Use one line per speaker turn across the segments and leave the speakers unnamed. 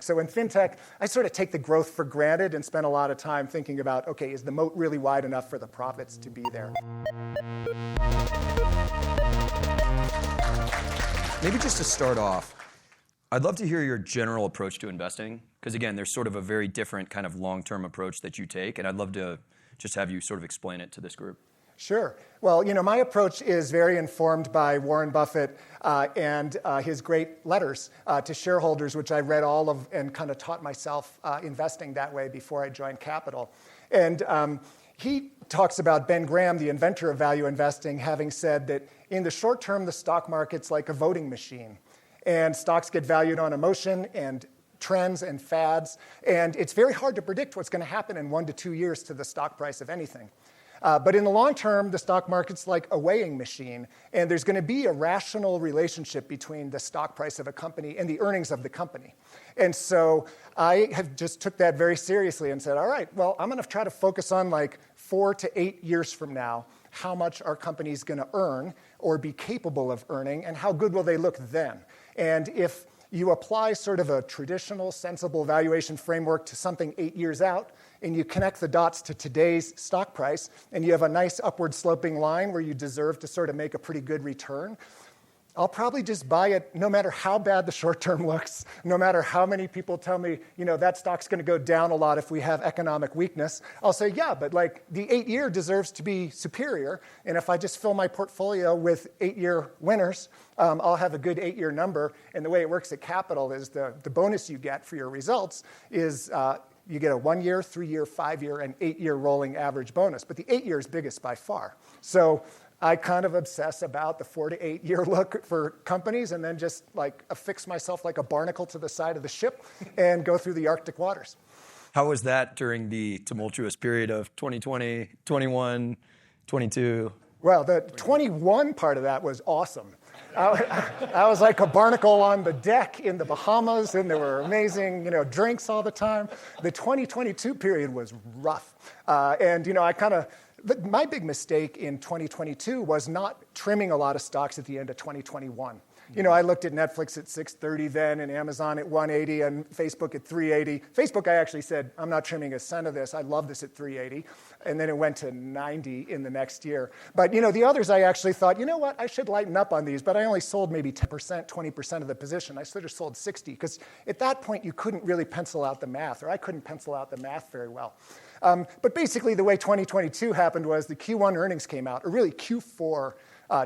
So in fintech, I sort of take the growth for granted and spend a lot of time thinking about, okay, is the moat really wide enough for the profits to be there?
Maybe just to start off, I'd love to hear your general approach to investing, because again, there's sort of a very different kind of long-term approach that you take, and I'd love to just have you sort of explain it to this group.
Sure. Well, my approach is very informed by Warren Buffett and his great letters to shareholders, which I read all of and kind of taught myself investing that way before I joined Capital. And he talks about Ben Graham, the inventor of value investing, having said that in the short term, the stock market's like a voting machine. And stocks get valued on emotion and trends and fads. And it's very hard to predict what's going to happen in 1 to 2 years to the stock price of anything. But in the long term, the stock market's like a weighing machine. And there's going to be a rational relationship between the stock price of a company and the earnings of the company. And so I have just took that very seriously and said, all right, well, I'm going to try to focus on like 4 to 8 years from now, how much our company's going to earn or be capable of earning, and how good will they look then? And if you apply sort of a traditional, sensible valuation framework to something 8 years out, and you connect the dots to today's stock price, and you have a nice upward sloping line where you deserve to sort of make a pretty good return, I'll probably just buy it no matter how bad the short term looks, no matter how many people tell me, that stock's going to go down a lot if we have economic weakness. I'll say, yeah, but like the 8-year deserves to be superior. And if I just fill my portfolio with 8-year winners, I'll have a good 8-year number. And the way it works at Capital is the bonus you get for your results is you get a 1-year, 3-year, 5-year, and 8-year rolling average bonus. But the 8-year is biggest by far. So I kind of obsess about the 4 to 8 year look for companies and then just like affix myself like a barnacle to the side of the ship and go through the Arctic waters.
How was that during the tumultuous period of 2020, 21, 22?
Well, the 21 part of that was awesome. I was like a barnacle on the deck in the Bahamas, and there were amazing, drinks all the time. The 2022 period was rough. My big mistake in 2022 was not trimming a lot of stocks at the end of 2021. I looked at Netflix at 630 then, and Amazon at 180, and Facebook at 380. Facebook, I actually said, I'm not trimming a cent of this. I love this at 380. And then it went to 90 in the next year. But, the others I actually thought, you know what, I should lighten up on these. But I only sold maybe 10%, 20% of the position. I should have sold 60, because at that point, you couldn't really pencil out the math, or I couldn't pencil out the math very well. But basically, the way 2022 happened was the Q1 earnings came out, or really Q4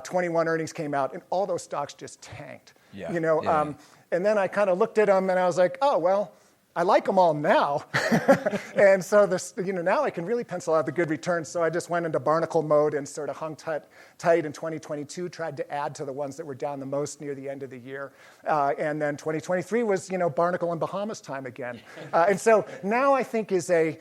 21 earnings came out, and all those stocks just tanked. And then I kind of looked at them, and I was like, oh, well, I like them all now. And so now I can really pencil out the good returns. So I just went into barnacle mode and sort of hung tight in 2022, tried to add to the ones that were down the most near the end of the year. And then 2023 was, barnacle and Bahamas time again. And so now I think is and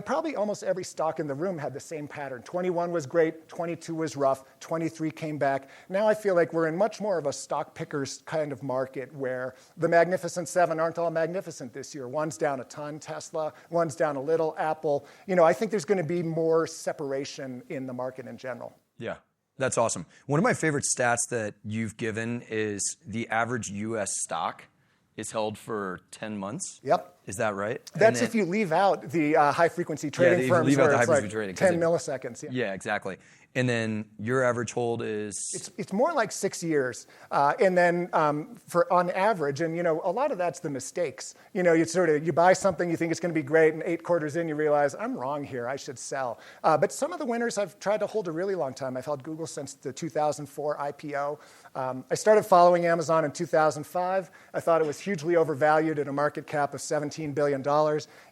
probably almost every stock in the room had the same pattern. 21 was great, 22 was rough, 23 came back. Now I feel like we're in much more of a stock pickers kind of market where the Magnificent Seven aren't all magnificent this year. One's down a ton, Tesla. One's down a little, Apple. I think there's going to be more separation in the market in general.
Yeah, that's awesome. One of my favorite stats that you've given is the average U.S. stock is held for 10 months.
Yep.
Is that right?
That's if you leave out the high-frequency trading firms
leave out
where
the
it's
high-frequency
like
trading,
10 milliseconds.
Yeah, exactly. And then your average hold is?
It's more like 6 years. And then on average, and a lot of that's the mistakes. You buy something, you think it's going to be great, and 8 quarters in you realize, I'm wrong here, I should sell. But some of the winners I've tried to hold a really long time. I've held Google since the 2004 IPO. I started following Amazon in 2005. I thought it was hugely overvalued at a market cap of $17 billion.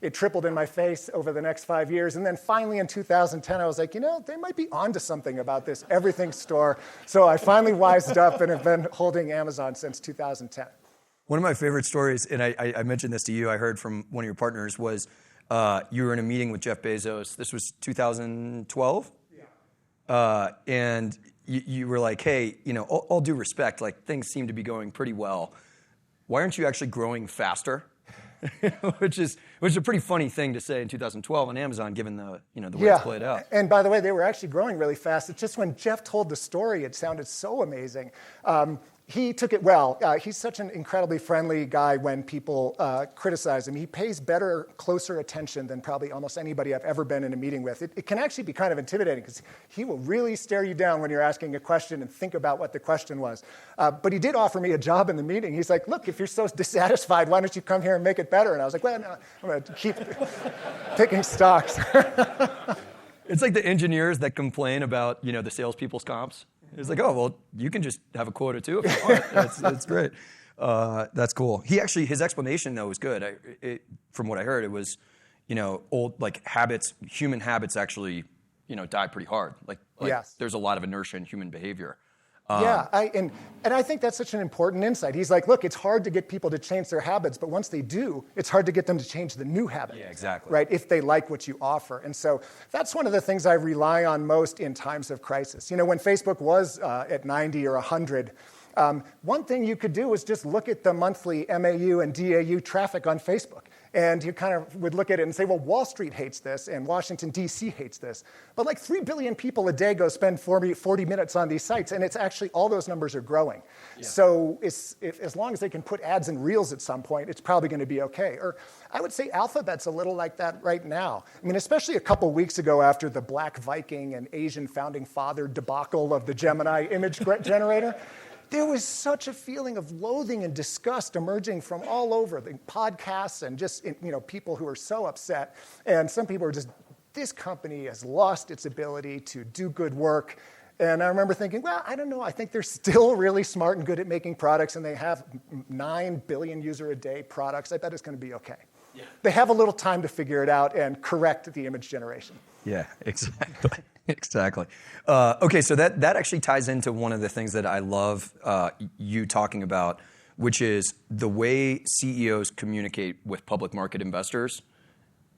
It tripled in my face over the next 5 years. And then finally in 2010, I was like, they might be onto something about this everything store. So I finally wised up and have been holding Amazon since 2010.
One of my favorite stories, and I mentioned this to you, I heard from one of your partners, was you were in a meeting with Jeff Bezos. This was 2012? Yeah. And you were like, hey, all due respect, like things seem to be going pretty well. Why aren't you actually growing faster? which is a pretty funny thing to say in 2012 on Amazon, given the way it's played out.
And by the way, they were actually growing really fast. It's just when Jeff told the story, it sounded so amazing. he took it well. He's such an incredibly friendly guy when people criticize him. He pays better, closer attention than probably almost anybody I've ever been in a meeting with. It can actually be kind of intimidating because he will really stare you down when you're asking a question and think about what the question was. But he did offer me a job in the meeting. He's like, look, if you're so dissatisfied, why don't you come here and make it better? And I was like, well, no, I'm going to keep picking stocks.
It's like the engineers that complain about, the salespeople's comps. It's like, oh, well, you can just have a quota too if you want. That's great. That's cool. His explanation though was good. From what I heard, it was, old habits, human habits actually, die pretty hard.
Yes.
There's a lot of inertia in human behavior.
And I think that's such an important insight. He's like, look, it's hard to get people to change their habits, but once they do, it's hard to get them to change the new habit.
Yeah, exactly.
Right, if they like what you offer. And so that's one of the things I rely on most in times of crisis. When Facebook was at 90 or 100, one thing you could do was just look at the monthly MAU and DAU traffic on Facebook. And you kind of would look at it and say, well, Wall Street hates this and Washington, D.C. hates this. But 3 billion people a day go spend 40 minutes on these sites, and it's actually, all those numbers are growing. Yeah. So as long as they can put ads and reels at some point, it's probably going to be okay. Or I would say Alphabet's a little like that right now. I mean, especially a couple weeks ago after the Black Viking and Asian founding father debacle of the Gemini image generator. There was such a feeling of loathing and disgust emerging from all over the podcasts and just people who were so upset. And some people were just, this company has lost its ability to do good work. And I remember thinking, well, I don't know. I think they're still really smart and good at making products, and they have 9 billion user a day products. I bet it's going to be okay. Yeah. They have a little time to figure it out and correct the image generation.
Yeah, exactly. Exactly. Okay, so that actually ties into one of the things that I love you talking about, which is the way CEOs communicate with public market investors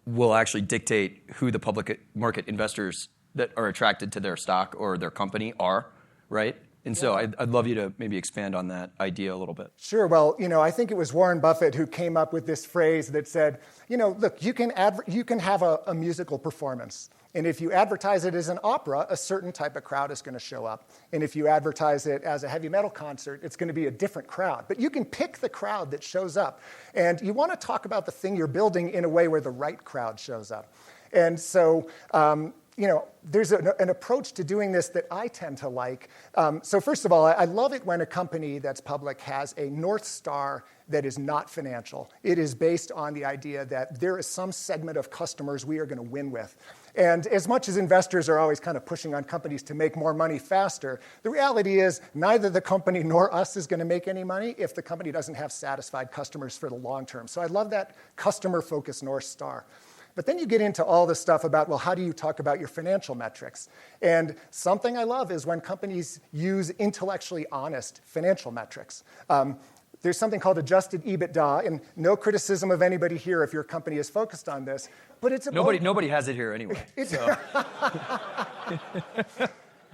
will actually dictate who the public market investors that are attracted to their stock or their company are, right? And so I'd love you to maybe expand on that idea a little bit.
Sure. Well, I think it was Warren Buffett who came up with this phrase that said, look, you can have a musical performance. And if you advertise it as an opera, a certain type of crowd is going to show up. And if you advertise it as a heavy metal concert, it's going to be a different crowd. But you can pick the crowd that shows up. And you want to talk about the thing you're building in a way where the right crowd shows up. And so, there's an approach to doing this that I tend to like. So first of all, I love it when a company that's public has a North Star that is not financial. It is based on the idea that there is some segment of customers we are going to win with. And as much as investors are always kind of pushing on companies to make more money faster, the reality is neither the company nor us is going to make any money if the company doesn't have satisfied customers for the long term. So I love that customer-focused North Star. But then you get into all this stuff about, well, how do you talk about your financial metrics? And something I love is when companies use intellectually honest financial metrics. There's something called adjusted EBITDA, and no criticism of anybody here if your company is focused on this, but it's
nobody has it here anyway.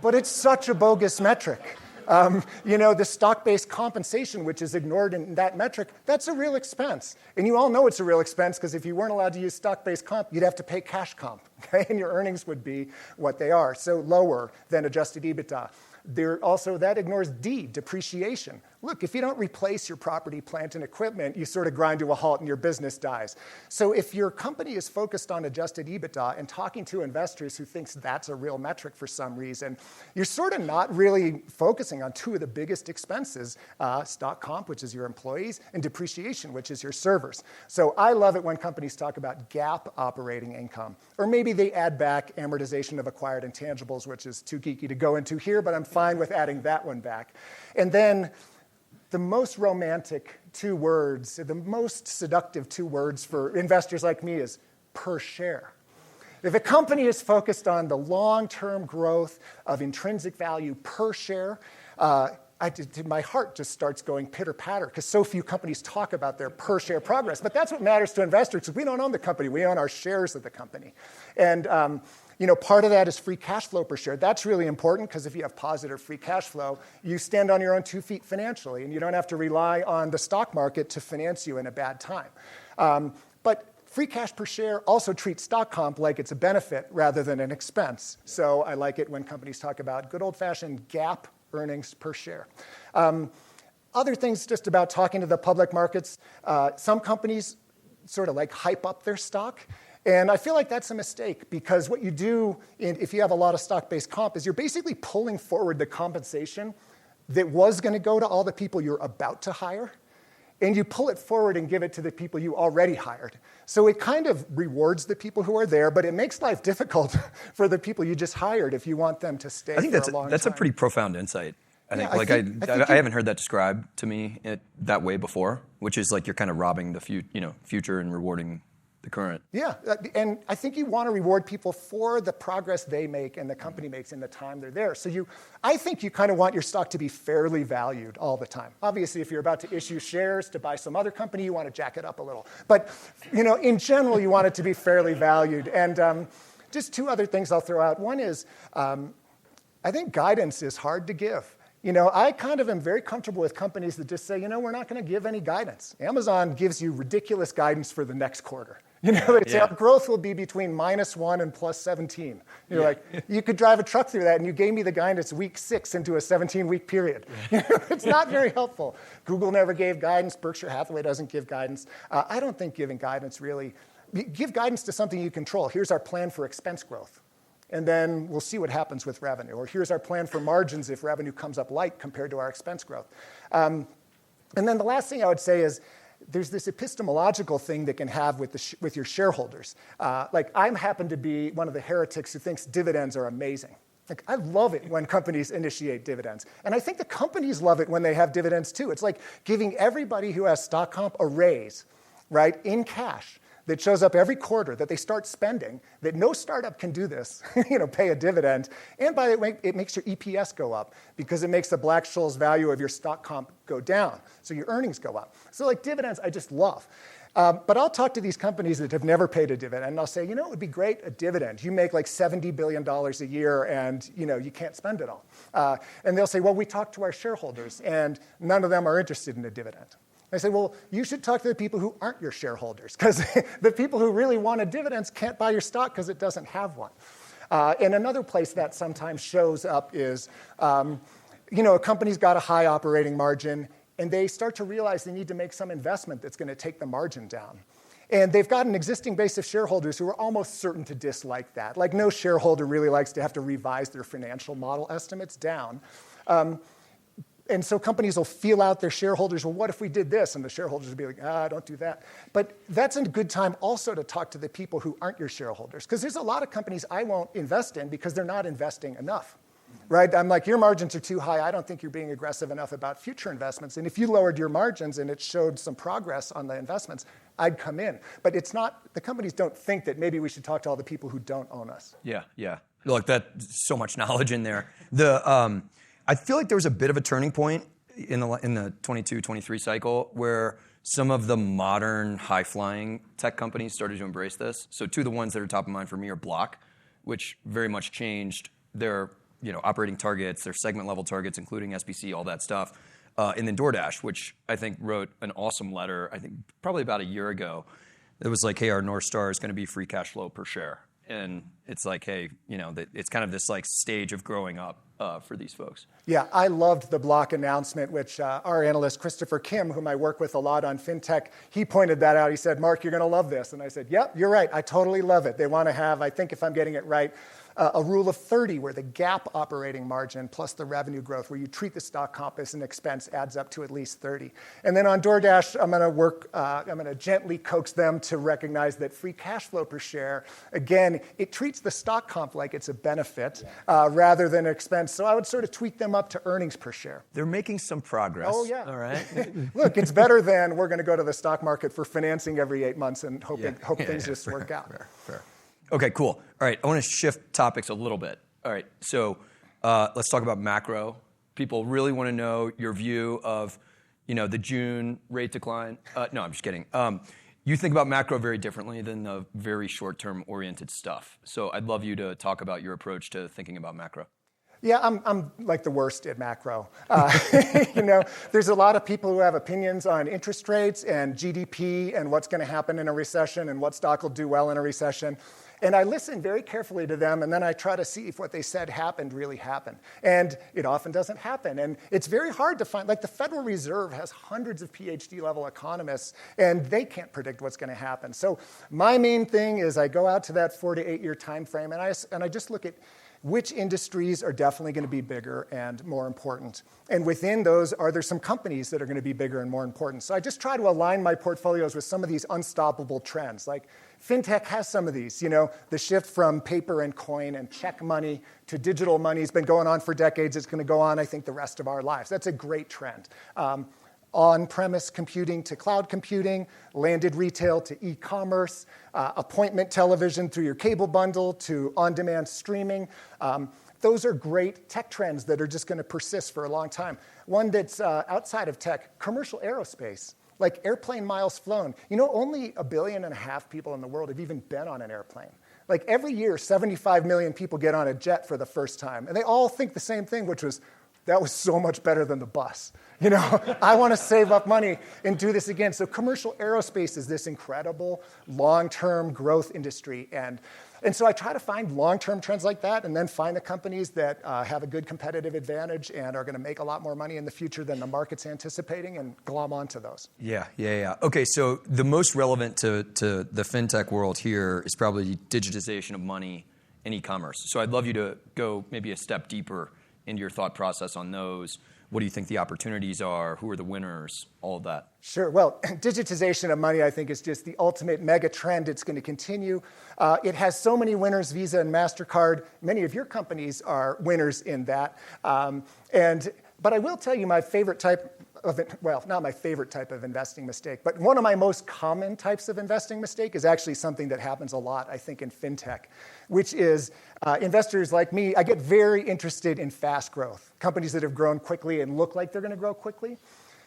But it's such a bogus metric. The stock-based compensation, which is ignored in that metric, that's a real expense. And you all know it's a real expense because if you weren't allowed to use stock-based comp, you'd have to pay cash comp, okay? And your earnings would be what they are, so lower than adjusted EBITDA. That ignores depreciation. Look, if you don't replace your property, plant, and equipment, you sort of grind to a halt and your business dies. So if your company is focused on adjusted EBITDA and talking to investors who thinks that's a real metric for some reason, you're sort of not really focusing on two of the biggest expenses, stock comp, which is your employees, and depreciation, which is your servers. So I love it when companies talk about GAAP operating income. Or maybe they add back amortization of acquired intangibles, which is too geeky to go into here, but I'm fine with adding that one back. And then the most romantic 2 words, the most seductive 2 words for investors like me is per share. If a company is focused on the long-term growth of intrinsic value per share, my heart just starts going pitter-patter because so few companies talk about their per-share progress. But that's what matters to investors because we don't own the company. We own our shares of the company. And part of that is free cash flow per share. That's really important because if you have positive free cash flow, you stand on your own 2 feet financially, and you don't have to rely on the stock market to finance you in a bad time. But free cash per share also treats stock comp like it's a benefit rather than an expense. So I like it when companies talk about good old-fashioned GAAP earnings per share. Other things just about talking to the public markets. Some companies sort of like hype up their stock. And I feel like that's a mistake because what you do if you have a lot of stock-based comp is you're basically pulling forward the compensation that was going to go to all the people you're about to hire. And you pull it forward and give it to the people you already hired. So it kind of rewards the people who are there, but it makes life difficult for the people you just hired if you want them to stay for a long time.
That's a pretty profound insight. I think I haven't heard that described to me that way before, which is like you're kind of robbing the future and rewarding the current.
Yeah, and I think you want to reward people for the progress they make and the company makes in the time they're there. So I think you kind of want your stock to be fairly valued all the time. Obviously, if you're about to issue shares to buy some other company, you want to jack it up a little. But in general, you want it to be fairly valued. And just two other things I'll throw out. One is I think guidance is hard to give. I kind of am very comfortable with companies that just say, we're not going to give any guidance. Amazon gives you ridiculous guidance for the next quarter. They say our growth will be between -1 and +17. You're like, you could drive a truck through that, and you gave me the guidance week 6 into a 17-week period. It's not very helpful. Google never gave guidance. Berkshire Hathaway doesn't give guidance. I don't think giving guidance really, give guidance to something you control. Here's our plan for expense growth. And then we'll see what happens with revenue. Or here's our plan for margins if revenue comes up light compared to our expense growth. And then the last thing I would say is there's this epistemological thing that can have with your shareholders. Like I happen to be one of the heretics who thinks dividends are amazing. Like I love it when companies initiate dividends. And I think the companies love it when they have dividends too. It's like giving everybody who has stock comp a raise, right, in cash. That shows up every quarter, that they start spending, that no startup can do this, pay a dividend. And by the way, it makes your EPS go up because it makes the Black-Scholes value of your stock comp go down. So your earnings go up. So like dividends, I just love. But I'll talk to these companies that have never paid a dividend, and I'll say, it would be great, a dividend. You make like $70 billion a year, and you can't spend it all. And they'll say, well, we talked to our shareholders, and none of them are interested in a dividend. I say, well, you should talk to the people who aren't your shareholders, because the people who really wanted dividends can't buy your stock because it doesn't have one. And another place that sometimes shows up is, a company's got a high operating margin, and they start to realize they need to make some investment that's going to take the margin down. And they've got an existing base of shareholders who are almost certain to dislike that. Like no shareholder really likes to have to revise their financial model estimates down. And so companies will feel out their shareholders, well, what if we did this? And the shareholders will be like, don't do that. But that's a good time also to talk to the people who aren't your shareholders. Because there's a lot of companies I won't invest in because they're not investing enough. Right? I'm like, your margins are too high. I don't think you're being aggressive enough about future investments. And if you lowered your margins and it showed some progress on the investments, I'd come in. But it's not, the companies don't think that maybe we should talk to all the people who don't own us.
Yeah. Look, that's so much knowledge in there. I feel like there was a bit of a turning point in the 22-23 cycle where some of the modern high-flying tech companies started to embrace this. So two of the ones that are top of mind for me are Block, which very much changed their operating targets, their segment level targets, including SBC, all that stuff. And then DoorDash, which I think wrote an awesome letter, I think probably about a year ago. It was like, hey, our North Star is going to be free cash flow per share. And it's like, hey, it's kind of this like stage of growing up for these folks.
Yeah, I loved the Block announcement, which our analyst, Christopher Kim, whom I work with a lot on fintech, he pointed that out. He said, Mark, you're going to love this. And I said, yep, you're right. I totally love it. They want to have, I think if I'm getting it right, a rule of 30 where the GAAP operating margin plus the revenue growth, where you treat the stock comp as an expense, adds up to at least 30. And then on DoorDash, I'm going to gently coax them to recognize that free cash flow per share, again, it treats the stock comp like it's a benefit rather than an expense. So I would sort of tweak them up to earnings per share.
They're making some progress.
Oh, yeah.
All right.
Look, it's better than we're going to go to the stock market for financing every 8 months and hope things just work out.
Fair. Okay, cool. All right, I want to shift topics a little bit. All right, so let's talk about macro. People really want to know your view of, the June rate decline. No, I'm just kidding. You think about macro very differently than the very short-term oriented stuff. So I'd love you to talk about your approach to thinking about macro.
Yeah, I'm like the worst at macro. There's a lot of people who have opinions on interest rates and GDP and what's going to happen in a recession and what stock will do well in a recession. And I listen very carefully to them, and then I try to see if what they said really happened. And it often doesn't happen. And it's very hard to find, like the Federal Reserve has hundreds of PhD-level economists, and they can't predict what's going to happen. So my main thing is I go out to that 4 to 8 year time frame, and I just look at which industries are definitely going to be bigger and more important. And within those, are there some companies that are going to be bigger and more important? So I just try to align my portfolios with some of these unstoppable trends. Like fintech has some of these. The shift from paper and coin and check money to digital money has been going on for decades. It's going to go on, I think, the rest of our lives. That's a great trend. On-premise computing to cloud computing, landed retail to e-commerce, appointment television through your cable bundle to on-demand streaming. Those are great tech trends that are just going to persist for a long time. One that's outside of tech, commercial aerospace, like airplane miles flown. Only 1.5 billion people in the world have even been on an airplane. Like every year, 75 million people get on a jet for the first time. And they all think the same thing, which was, that was so much better than the bus. I want to save up money and do this again. So commercial aerospace is this incredible long-term growth industry. And so I try to find long-term trends like that and then find the companies that have a good competitive advantage and are going to make a lot more money in the future than the market's anticipating and glom onto those.
Yeah. Okay, so the most relevant to the fintech world here is probably digitization of money and e-commerce. So I'd love you to go maybe a step deeper into your thought process on those. What do you think the opportunities are? Who are the winners? All of that.
Sure. Well, digitization of money, I think, is just the ultimate mega trend. It's going to continue. It has so many winners, Visa and MasterCard. Many of your companies are winners in that. But I will tell you my favorite type of, well, not my favorite type of investing mistake, but one of my most common types of investing mistake is actually something that happens a lot, I think, in fintech, which is investors like me, I get very interested in fast growth, companies that have grown quickly and look like they're going to grow quickly.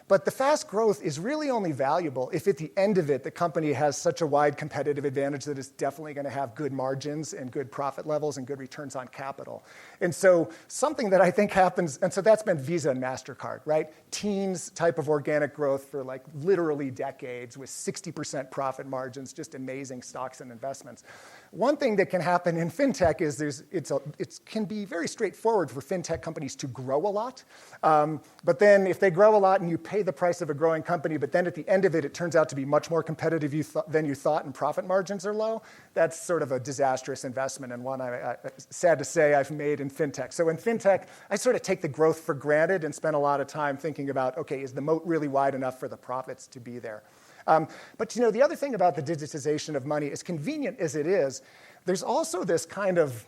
But the fast growth is really only valuable if at the end of it, the company has such a wide competitive advantage that it's definitely going to have good margins and good profit levels and good returns on capital. And so something that I think happens, and so that's been Visa and MasterCard, right? Teens type of organic growth for like literally decades with 60% profit margins, just amazing stocks and investments. One thing that can happen in fintech is it can be very straightforward for fintech companies to grow a lot. But then if they grow a lot and you pay the price of a growing company, but then at the end of it, it turns out to be much more competitive than you thought and profit margins are low, that's sort of a disastrous investment and one, sad to say, I've made in fintech. So in fintech, I sort of take the growth for granted and spend a lot of time thinking about, okay, is the moat really wide enough for the profits to be there? But the other thing about the digitization of money, as convenient as it is, there's also this kind of,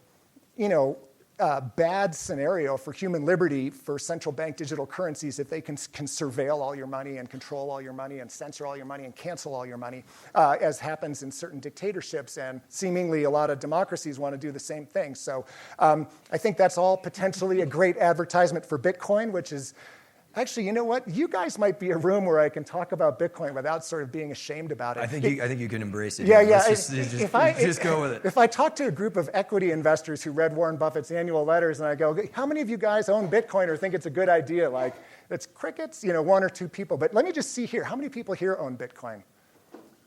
bad scenario for human liberty for central bank digital currencies if they can surveil all your money and control all your money and censor all your money and cancel all your money, as happens in certain dictatorships. And seemingly a lot of democracies want to do the same thing. So I think that's all potentially a great advertisement for Bitcoin, which is actually, you know what? You guys might be a room where I can talk about Bitcoin without sort of being ashamed about it.
I think you can embrace it.
Yeah.
Just go with it.
If I talk to a group of equity investors who read Warren Buffett's annual letters and I go, how many of you guys own Bitcoin or think it's a good idea? Like, it's crickets, 1 or 2 people. But let me just see here. How many people here own Bitcoin?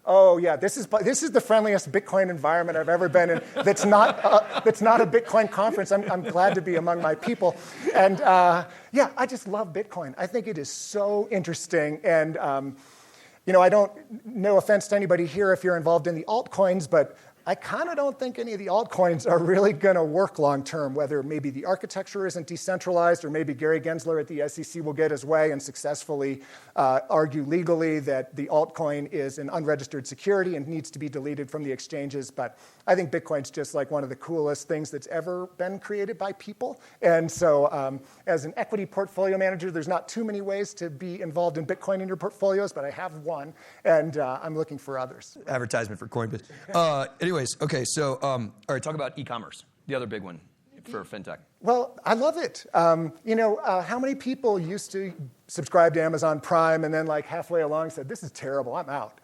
Oh, yeah, this is the friendliest Bitcoin environment I've ever been in. That's not a Bitcoin conference. I'm glad to be among my people. And I just love Bitcoin. I think it is so interesting. And, I don't, no offense to anybody here if you're involved in the altcoins, but I kind of don't think any of the altcoins are really going to work long term, whether maybe the architecture isn't decentralized or maybe Gary Gensler at the SEC will get his way and successfully argue legally that the altcoin is an unregistered security and needs to be deleted from the exchanges. But I think Bitcoin's just like one of the coolest things that's ever been created by people. And so as an equity portfolio manager, there's not too many ways to be involved in Bitcoin in your portfolios, but I have one, and I'm looking for others.
Advertisement for Coinbase. Anyways, okay, so all right, talk about e-commerce, the other big one for fintech.
Well, I love it. How many people used to subscribe to Amazon Prime and then like halfway along said, this is terrible, I'm out.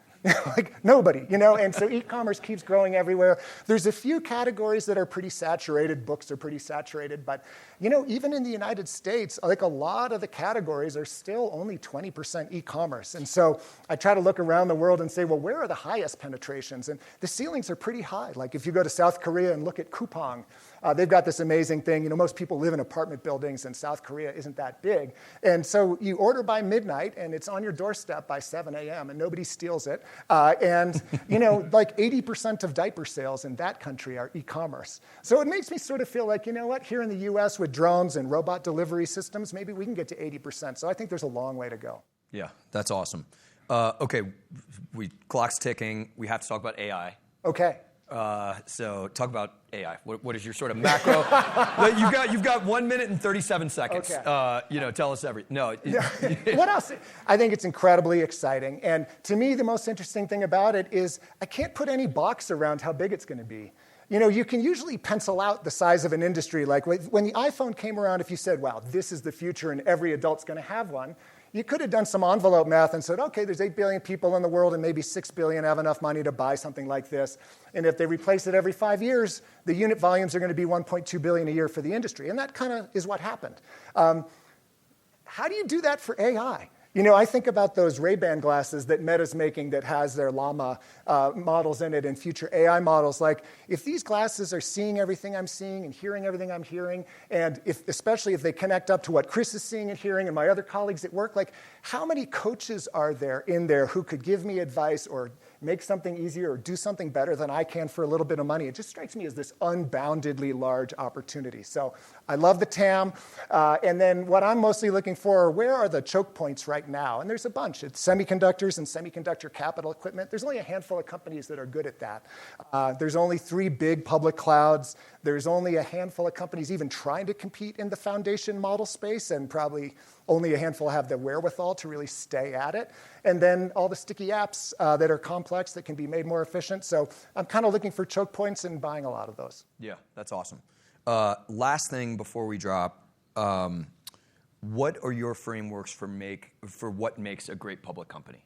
Like nobody, and so e-commerce keeps growing everywhere. There's a few categories that are pretty saturated. Books are pretty saturated, but even in the United States, like a lot of the categories are still only 20% e-commerce. And so I try to look around the world and say, well, where are the highest penetrations? And the ceilings are pretty high. Like if you go to South Korea and look at Coupang, they've got this amazing thing. Most people live in apartment buildings, and South Korea isn't that big. And so you order by midnight, and it's on your doorstep by 7 a.m., and nobody steals it. And like 80% of diaper sales in that country are e-commerce. So it makes me sort of feel like, what, here in the US with drones and robot delivery systems, maybe we can get to 80%. So I think there's a long way to go.
Yeah, that's awesome. Okay, clock's ticking. We have to talk about AI.
Okay.
So talk about AI. What is your sort of macro? You've got 1 minute and 37 seconds.
Okay.
Tell us everything. No.
What else? I think it's incredibly exciting. And to me, the most interesting thing about it is I can't put any box around how big it's going to be. You can usually pencil out the size of an industry. Like when the iPhone came around, if you said, wow, this is the future and every adult's going to have one, you could have done some envelope math and said, okay, there's 8 billion people in the world and maybe 6 billion have enough money to buy something like this. And if they replace it every 5 years, the unit volumes are going to be 1.2 billion a year for the industry. And that kind of is what happened. How do you do that for AI? I think about those Ray-Ban glasses that Meta's making that has their Llama models in it and future AI models. Like, if these glasses are seeing everything I'm seeing and hearing everything I'm hearing, and especially if they connect up to what Chris is seeing and hearing and my other colleagues at work, like, how many coaches are there in there who could give me advice or make something easier or do something better than I can for a little bit of money? It just strikes me as this unboundedly large opportunity. So I love the TAM. And then what I'm mostly looking for are where are the choke points right now? And there's a bunch. It's semiconductors and semiconductor capital equipment. There's only a handful of companies that are good at that. There's only 3 big public clouds. There's only a handful of companies even trying to compete in the foundation model space, and probably only a handful have the wherewithal to really stay at it. And then all the sticky apps that are complex that can be made more efficient. So I'm kind of looking for choke points and buying a lot of those.
Yeah, that's awesome. Last thing before we drop, what are your frameworks for what makes a great public company?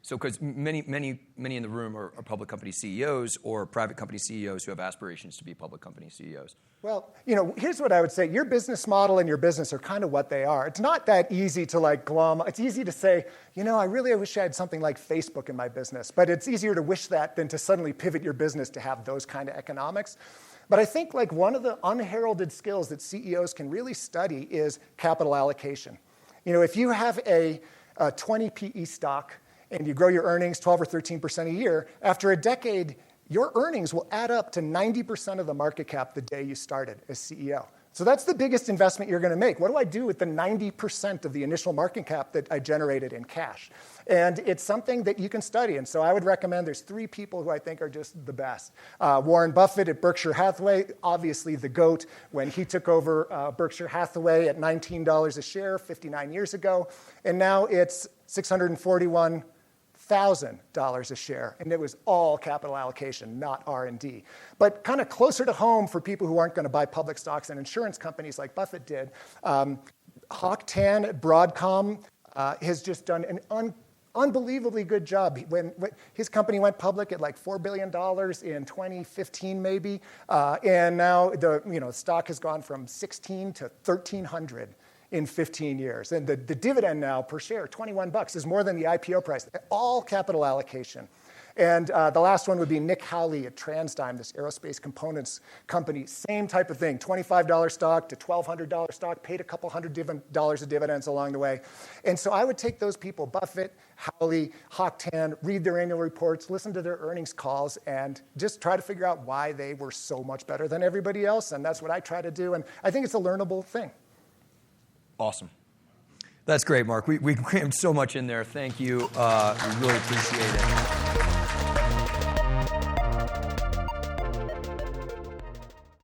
So, because many in the room are public company CEOs or private company CEOs who have aspirations to be public company CEOs.
Well, here's what I would say. Your business model and your business are kind of what they are. It's not that easy to glom. It's easy to say, I wish I had something like Facebook in my business. But it's easier to wish that than to suddenly pivot your business to have those kind of economics. But I think one of the unheralded skills that CEOs can really study is capital allocation. If you have a 20 PE stock and you grow your earnings 12 or 13% a year, after a decade, your earnings will add up to 90% of the market cap the day you started as CEO. So that's the biggest investment you're going to make. What do I do with the 90% of the initial market cap that I generated in cash? And it's something that you can study. And so I would recommend there's 3 people who I think are just the best. Warren Buffett at Berkshire Hathaway, obviously the GOAT, when he took over Berkshire Hathaway at $19 a share 59 years ago. And now it's $641,000 a share, and it was all capital allocation, not R&D. But kind of closer to home for people who aren't going to buy public stocks and insurance companies like Buffett did, Hock Tan at Broadcom has just done an unbelievably good job. When his company went public at like $4 billion in 2015, maybe, and now the stock has gone from 16 to 1,300 in 15 years. And the dividend now per share, $21, is more than the IPO price. All capital allocation. And the last one would be Nick Howley at TransDigm, this aerospace components company. Same type of thing, $25 stock to $1,200 stock, paid a couple $100 of dividends along the way. And so I would take those people, Buffett, Howley, Hock Tan, read their annual reports, listen to their earnings calls, and just try to figure out why they were so much better than everybody else. And that's what I try to do. And I think it's a learnable thing.
Awesome. That's great, Mark. We crammed so much in there. Thank you. We really appreciate it.